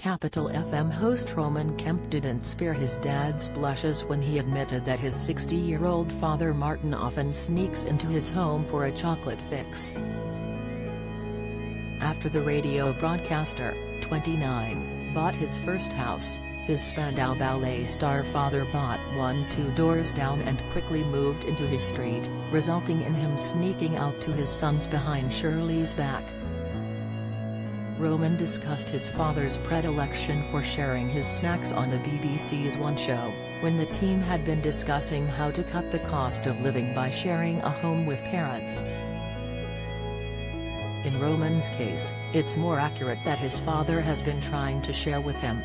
Capital FM host Roman Kemp didn't spare his dad's blushes when he admitted that his 60-year-old father Martin often sneaks into his home for a chocolate fix. After the radio broadcaster, 29, bought his first house, his Spandau Ballet star father bought one 2 doors down and quickly moved into his street, resulting in him sneaking out to his sons behind Shirlie's back. Roman discussed his father's predilection for sharing his snacks on the BBC's One Show, when the team had been discussing how to cut the cost of living by sharing a home with parents. In Roman's case, it's more accurate that his father has been trying to share with him.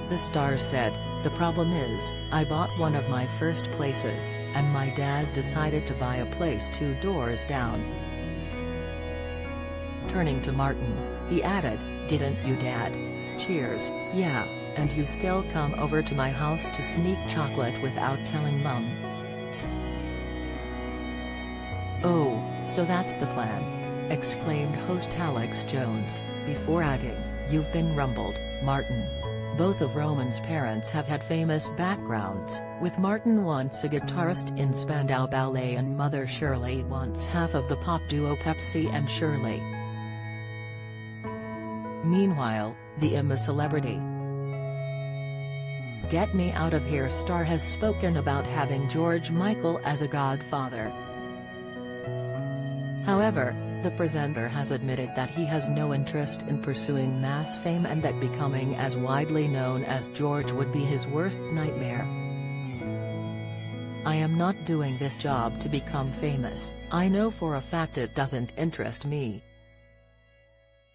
The star said, "The problem is, I bought one of my first places, and my dad decided to buy a place 2 doors down." Turning to Martin, he added, "Didn't you, Dad? Cheers, yeah, and you still come over to my house to sneak chocolate without telling Mum." "Oh, so that's the plan," exclaimed host Alex Jones, before adding, "You've been rumbled, Martin." Both of Roman's parents have had famous backgrounds, with Martin once a guitarist in Spandau Ballet and mother Shirlie once half of the pop duo Pepsi and Shirlie. Meanwhile, the IMA celebrity Get Me Out of Here star has spoken about having George Michael as a godfather. However, the presenter has admitted that he has no interest in pursuing mass fame and that becoming as widely known as George would be his worst nightmare. "I am not doing this job to become famous, I know for a fact it doesn't interest me.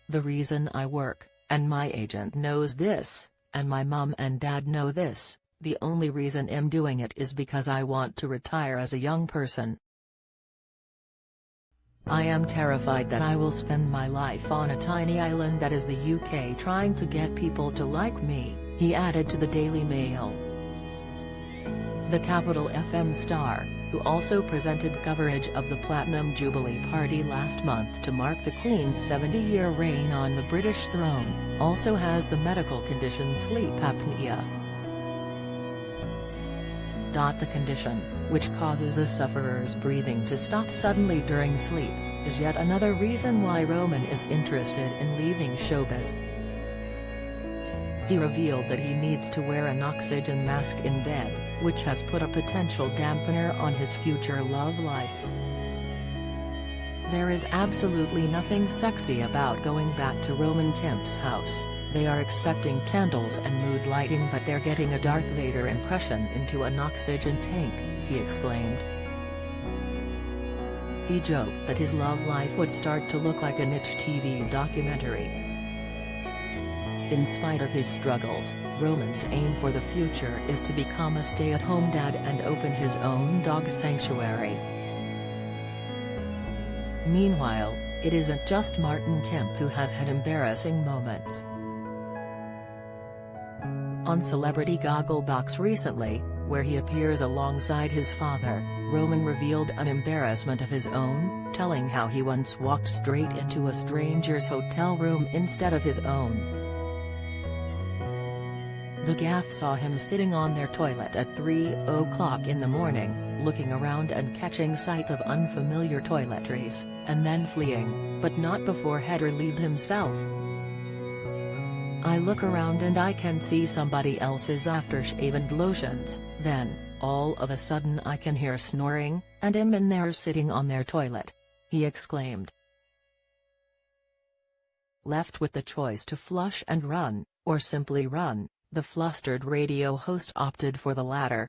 The reason I work, and my agent knows this, and my mum and dad know this, the only reason I'm doing it is because I want to retire as a young person. I am terrified that I will spend my life on a tiny island that is the UK trying to get people to like me," he added to the Daily Mail. The Capital FM star, who also presented coverage of the Platinum Jubilee party last month to mark the Queen's 70-year reign on the British throne, also has the medical condition sleep apnea. The condition, which causes a sufferer's breathing to stop suddenly during sleep, is yet another reason why Roman is interested in leaving showbiz. He revealed that he needs to wear an oxygen mask in bed, which has put a potential dampener on his future love life. There is absolutely nothing sexy about going back to Roman Kemp's house. They are expecting candles and mood lighting, but they're getting a Darth Vader impression into an oxygen tank, he exclaimed. He joked that his love life would start to look like a niche TV documentary. In spite of his struggles, Roman's aim for the future is to become a stay-at-home dad and open his own dog sanctuary. Meanwhile, it isn't just Martin Kemp who has had embarrassing moments. On Celebrity Gogglebox recently, where he appears alongside his father, Roman revealed an embarrassment of his own, telling how he once walked straight into a stranger's hotel room instead of his own. The gaffe saw him sitting on their toilet at 3:00 in the morning, looking around and catching sight of unfamiliar toiletries, and then fleeing, but not before he'd relieved himself. "I look around and I can see somebody else's aftershave and lotions, then, all of a sudden I can hear snoring, and I'm in there sitting on their toilet," he exclaimed. Left with the choice to flush and run, or simply run, the flustered radio host opted for the latter.